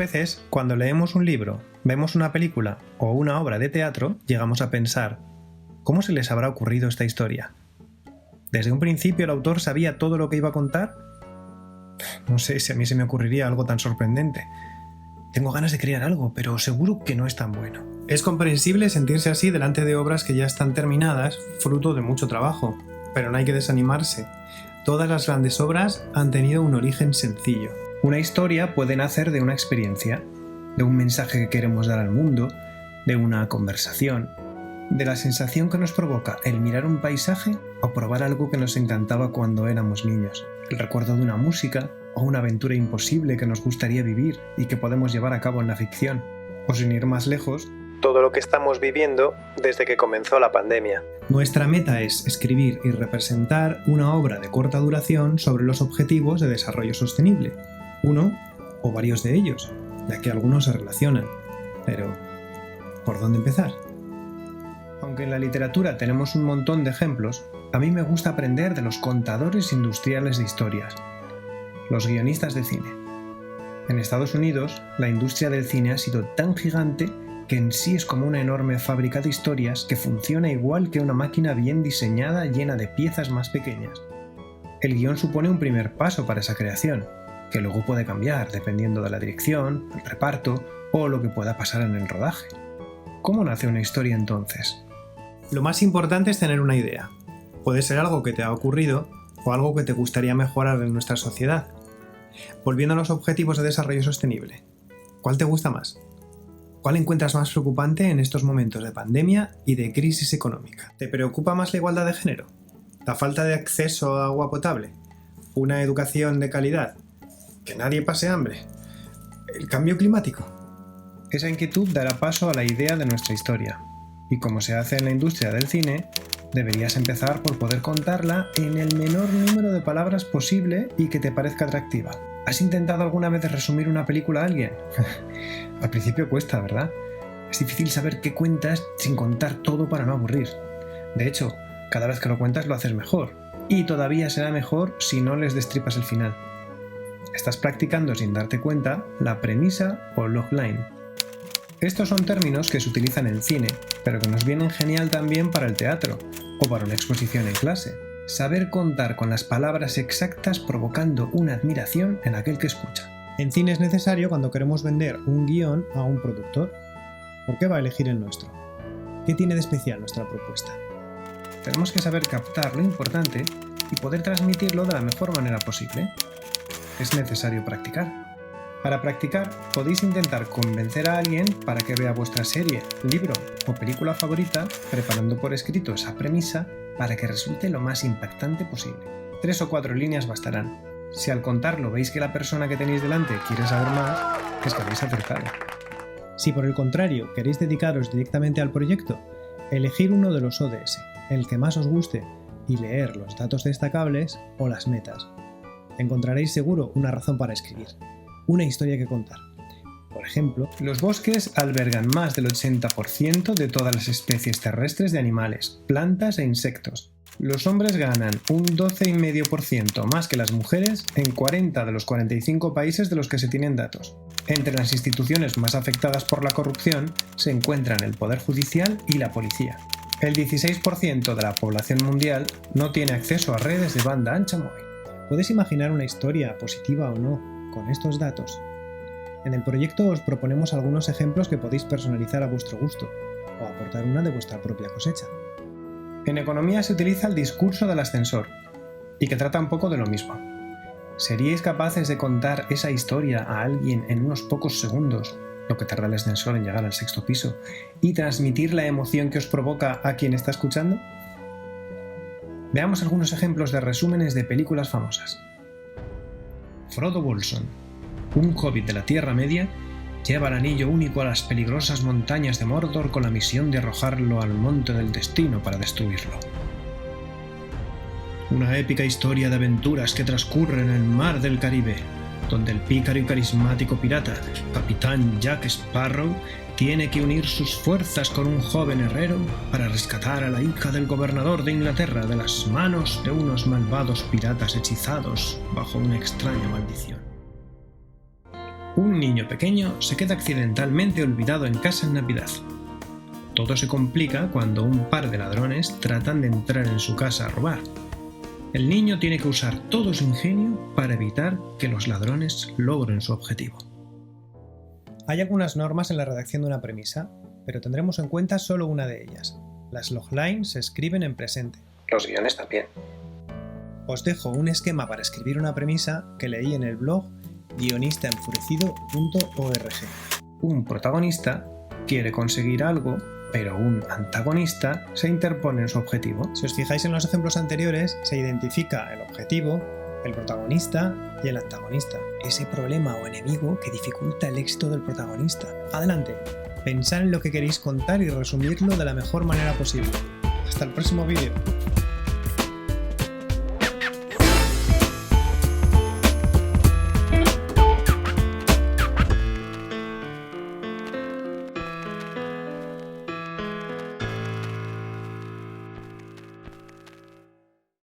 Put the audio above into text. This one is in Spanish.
veces, cuando leemos un libro, vemos una película o una obra de teatro, llegamos a pensar, ¿cómo se les habrá ocurrido esta historia? ¿Desde un principio el autor sabía todo lo que iba a contar? No sé si a mí se me ocurriría algo tan sorprendente. Tengo ganas de crear algo, pero seguro que no es tan bueno. Es comprensible sentirse así delante de obras que ya están terminadas, fruto de mucho trabajo, pero no hay que desanimarse. Todas las grandes obras han tenido un origen sencillo. Una historia puede nacer de una experiencia, de un mensaje que queremos dar al mundo, de una conversación, de la sensación que nos provoca el mirar un paisaje o probar algo que nos encantaba cuando éramos niños, el recuerdo de una música o una aventura imposible que nos gustaría vivir y que podemos llevar a cabo en la ficción. O sin ir más lejos, todo lo que estamos viviendo desde que comenzó la pandemia. Nuestra meta es escribir y representar una obra de corta duración sobre los objetivos de desarrollo sostenible, uno o varios de ellos, ya que algunos se relacionan. Pero, ¿por dónde empezar? Aunque en la literatura tenemos un montón de ejemplos, a mí me gusta aprender de los contadores industriales de historias, los guionistas de cine. En Estados Unidos, la industria del cine ha sido tan gigante que en sí es como una enorme fábrica de historias que funciona igual que una máquina bien diseñada llena de piezas más pequeñas. El guión supone un primer paso para esa creación, que luego puede cambiar dependiendo de la dirección, el reparto o lo que pueda pasar en el rodaje. ¿Cómo nace una historia entonces? Lo más importante es tener una idea. Puede ser algo que te ha ocurrido o algo que te gustaría mejorar en nuestra sociedad. Volviendo a los objetivos de desarrollo sostenible, ¿cuál te gusta más? ¿Cuál encuentras más preocupante en estos momentos de pandemia y de crisis económica? ¿Te preocupa más la igualdad de género? ¿La falta de acceso a agua potable? ¿Una educación de calidad? ¿Que nadie pase hambre? ¿El cambio climático? Esa inquietud dará paso a la idea de nuestra historia. Y como se hace en la industria del cine, deberías empezar por poder contarla en el menor número de palabras posible y que te parezca atractiva. ¿Has intentado alguna vez resumir una película a alguien? Al principio cuesta, ¿verdad? Es difícil saber qué cuentas sin contar todo para no aburrir. De hecho, cada vez que lo cuentas lo haces mejor. Y todavía será mejor si no les destripas el final. Estás practicando sin darte cuenta la premisa o logline. Estos son términos que se utilizan en cine, pero que nos vienen genial también para el teatro o para una exposición en clase. Saber contar con las palabras exactas provocando una admiración en aquel que escucha. En cine es necesario cuando queremos vender un guión a un productor. ¿Por qué va a elegir el nuestro? ¿Qué tiene de especial nuestra propuesta? Tenemos que saber captar lo importante y poder transmitirlo de la mejor manera posible. Es necesario practicar. Para practicar, podéis intentar convencer a alguien para que vea vuestra serie, libro o película favorita, preparando por escrito esa premisa para que resulte lo más impactante posible. 3 o 4 líneas bastarán. Si al contarlo veis que la persona que tenéis delante quiere saber más, es que habéis acertado. Si por el contrario queréis dedicaros directamente al proyecto, elegir uno de los ODS, el que más os guste, y leer los datos destacables o las metas. Encontraréis seguro una razón para escribir. Una historia que contar. Por ejemplo, los bosques albergan más del 80% de todas las especies terrestres de animales, plantas e insectos. Los hombres ganan un 12,5% más que las mujeres en 40 de los 45 países de los que se tienen datos. Entre las instituciones más afectadas por la corrupción se encuentran el Poder Judicial y la Policía. El 16% de la población mundial no tiene acceso a redes de banda ancha móvil. ¿Puedes imaginar una historia, positiva o no, con estos datos? En el proyecto os proponemos algunos ejemplos que podéis personalizar a vuestro gusto, o aportar una de vuestra propia cosecha. En economía se utiliza el discurso del ascensor, y que trata un poco de lo mismo. ¿Seríais capaces de contar esa historia a alguien en unos pocos segundos, lo que tarda el ascensor en llegar al 6º piso, y transmitir la emoción que os provoca a quien está escuchando? Veamos algunos ejemplos de resúmenes de películas famosas. Frodo Bolsón, un hobbit de la Tierra Media, lleva el anillo único a las peligrosas montañas de Mordor con la misión de arrojarlo al monte del destino para destruirlo. Una épica historia de aventuras que transcurre en el mar del Caribe, donde el pícaro y carismático pirata, Capitán Jack Sparrow, tiene que unir sus fuerzas con un joven herrero para rescatar a la hija del gobernador de Inglaterra de las manos de unos malvados piratas hechizados bajo una extraña maldición. Un niño pequeño se queda accidentalmente olvidado en casa en Navidad. Todo se complica cuando un par de ladrones tratan de entrar en su casa a robar. El niño tiene que usar todo su ingenio para evitar que los ladrones logren su objetivo. Hay algunas normas en la redacción de una premisa, pero tendremos en cuenta solo una de ellas. Las loglines se escriben en presente. Los guiones también. Os dejo un esquema para escribir una premisa que leí en el blog guionistaenfurecido.org. Un protagonista quiere conseguir algo, pero un antagonista se interpone en su objetivo. Si os fijáis en los ejemplos anteriores, se identifica el objetivo, el protagonista y el antagonista. Ese problema o enemigo que dificulta el éxito del protagonista. Adelante, pensad en lo que queréis contar y resumirlo de la mejor manera posible. Hasta el próximo vídeo.